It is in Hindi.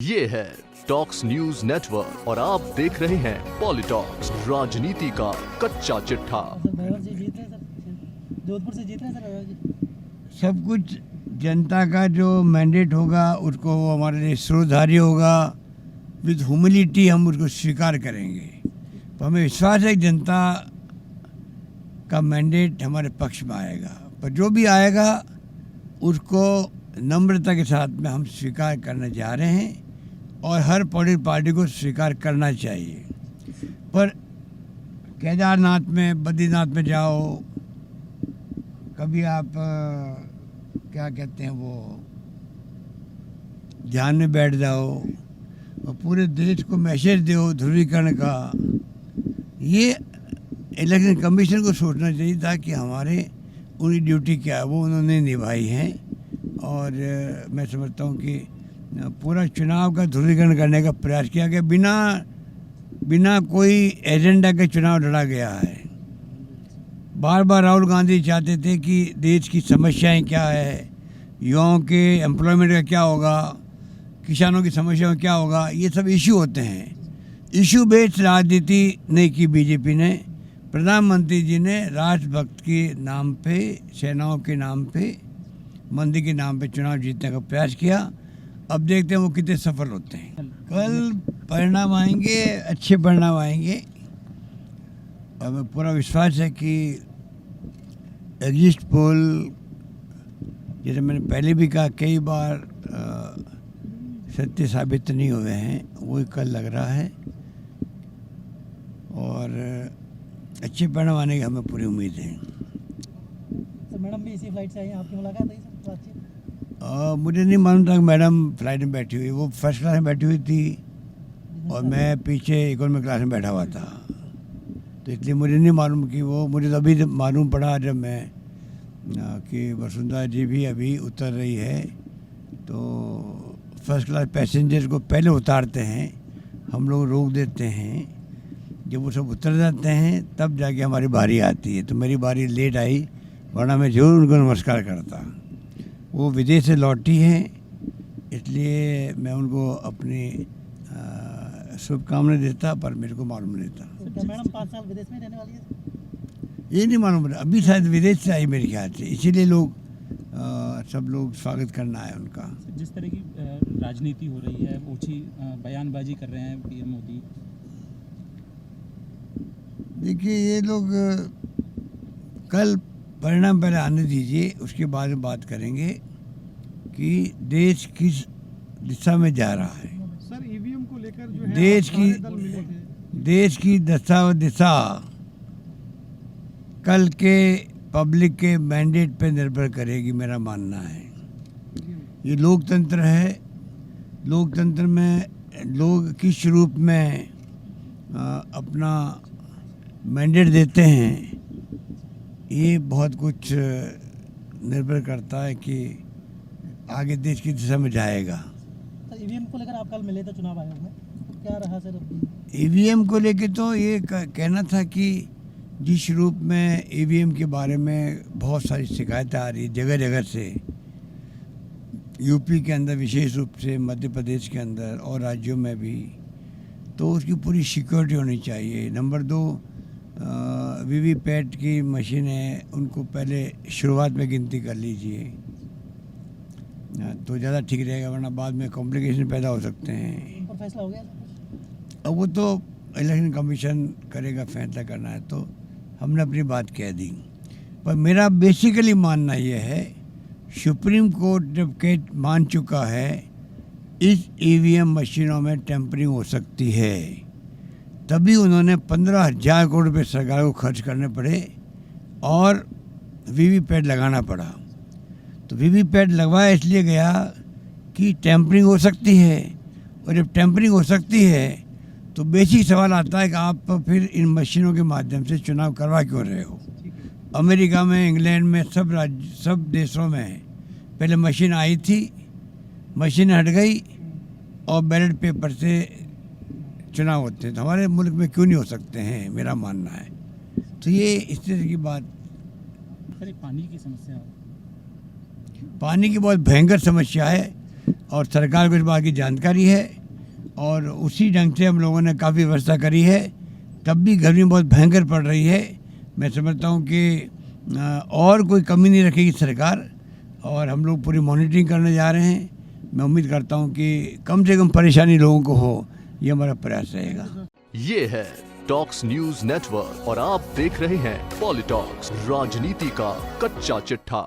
ये है टॉक्स न्यूज नेटवर्क और आप देख रहे हैं पॉलिटॉक्स, राजनीति का कच्चा चिट्ठा। जोधपुर से जीत रहे हैं सर जी। सब कुछ जनता का जो मैंडेट होगा उसको वो हमारे लिए श्रोधार्य होगा। विद ह्यूमिलिटी हम उसको स्वीकार करेंगे। तो हमें विश्वास है कि जनता का मैंडेट हमारे पक्ष में आएगा, पर जो भी आएगा उसको नम्रता के साथ में हम स्वीकार करने जा रहे हैं और हर पॉलिटिकल पार्टी को स्वीकार करना चाहिए। पर केदारनाथ में, बद्रीनाथ में जाओ, कभी आप क्या कहते हैं वो ध्यान में बैठ जाओ और पूरे देश को मैसेज दो ध्रुवीकरण का। ये इलेक्शन कमीशन को सोचना चाहिए था कि हमारे उनकी ड्यूटी क्या है, वो उन्होंने निभाई है। और मैं समझता हूँ कि पूरा चुनाव का ध्रुवीकरण करने का प्रयास किया गया। बिना कोई एजेंडा के चुनाव लड़ा गया है। बार बार राहुल गांधी चाहते थे कि देश की समस्याएं क्या है, युवाओं के एम्प्लॉयमेंट का क्या होगा, किसानों की समस्याओं का क्या होगा, ये सब इशू होते हैं। इशू बेस्ड राजनीति नहीं की बीजेपी ने। प्रधानमंत्री जी ने राष्ट्रभक्त के नाम पे, सेनाओं के नाम पे, मंदिर के नाम पे चुनाव जीतने का प्रयास किया। अब देखते हैं वो कितने सफल होते हैं। कल परिणाम आएंगे, अच्छे परिणाम आएंगे। और हमें पूरा विश्वास है कि एग्जिट पोल, जैसे मैंने पहले भी कहा, कई बार सत्य साबित नहीं हुए हैं, वही कल लग रहा है। और अच्छे परिणाम आने की हमें पूरी उम्मीद है। सर मैडम भी इसी फ्लाइट से आई हैं, आपकी मुलाकात हुई सर, बातचीत? मुझे नहीं मालूम था कि मैडम फ्लाइट में बैठी हुई। वो फर्स्ट क्लास में बैठी हुई थी और मैं पीछे इकोनॉमी क्लास में बैठा हुआ था, तो इसलिए मुझे नहीं मालूम कि वो, मुझे तो अभी मालूम पड़ा जब मैं कि वसुंधरा जी भी अभी उतर रही है। तो फर्स्ट क्लास पैसेंजर्स को पहले उतारते हैं, हम लोग रोक देते हैं। जब वो सब उतर जाते हैं तब जाके हमारी बारी आती है। तो मेरी बारी लेट आई, वरना मैं जरूर उनको नमस्कार करता। वो विदेश से लौटी हैं, इसलिए मैं उनको अपनी शुभकामनाएं देता, पर मेरे को मालूम नहीं था। तो मैडम 5 साल विदेश में रहने वाली है? ये नहीं मालूम, अभी शायद विदेश से आई मेरे ख्याल से, इसीलिए लोग सब लोग स्वागत करना है उनका। जिस तरह की राजनीति हो रही है, ऊंची बयानबाजी कर रहे हैं पीएम मोदी। देखिए, ये लोग कल परिणाम पहले आने दीजिए, उसके बाद में बात करेंगे कि देश किस दिशा में जा रहा है। सर ईवीएम को लेकर जो है देश की दशा व दिशा कल के पब्लिक के मैंडेट पे निर्भर करेगी, मेरा मानना है। ये लोकतंत्र है। लोकतंत्र में लोग किस रूप में अपना मैंडेट देते हैं, ये बहुत कुछ निर्भर करता है कि आगे देश की दिशा में जाएगा। सर ईवीएम को लेकर आप कल मिले थे चुनाव आयोग में, क्या रहा सर? ईवीएम को लेकर तो ये कहना था कि जिस रूप में ईवीएम के बारे में बहुत सारी शिकायतें आ रही जगह जगह से, यूपी के अंदर विशेष रूप से, मध्य प्रदेश के अंदर और राज्यों में भी, तो उसकी पूरी सिक्योरिटी होनी चाहिए। नंबर 2, वीवीपैट की मशीनें, उनको पहले शुरुआत में गिनती कर लीजिए तो ज़्यादा ठीक रहेगा, वरना बाद में कॉम्प्लिकेशन पैदा हो सकते हैं। उन पर फैसला हो गया? अब वो तो इलेक्शन कमीशन करेगा, फैसला करना है, तो हमने अपनी बात कह दी। पर मेरा बेसिकली मानना यह है, सुप्रीम कोर्ट जब कह मान चुका है इस ईवीएम मशीनों में टेम्परिंग हो सकती है, तभी उन्होंने 15,000 करोड़ रुपये सरकार को खर्च करने पड़े और वीवीपैट लगाना पड़ा। तो वीवीपैट लगवाया इसलिए गया कि टेम्परिंग हो सकती है, और जब टेम्परिंग हो सकती है तो बेसिक सवाल आता है कि आप फिर इन मशीनों के माध्यम से चुनाव करवा क्यों रहे हो। अमेरिका में, इंग्लैंड में, सब देशों में पहले मशीन आई थी, मशीन हट गई और बैलेट पेपर से चुनाव होते हैं। तो हमारे मुल्क में क्यों नहीं हो सकते हैं, मेरा मानना है। तो ये इस तरह की बात। सर पानी की समस्या, पानी की बहुत भयंकर समस्या है। और सरकार को इस बात की जानकारी है और उसी ढंग से हम लोगों ने काफ़ी व्यवस्था करी है। तब भी गर्मी बहुत भयंकर पड़ रही है। मैं समझता हूँ कि और कोई कमी नहीं रखेगी सरकार और हम लोग पूरी मॉनिटरिंग करने जा रहे हैं। मैं उम्मीद करता हूँ कि कम से कम परेशानी लोगों को हो, ये हमारा प्रयास रहेगा। ये है टॉक्स न्यूज नेटवर्क और आप देख रहे हैं पॉलिटॉक्स, राजनीति का कच्चा चिट्ठा।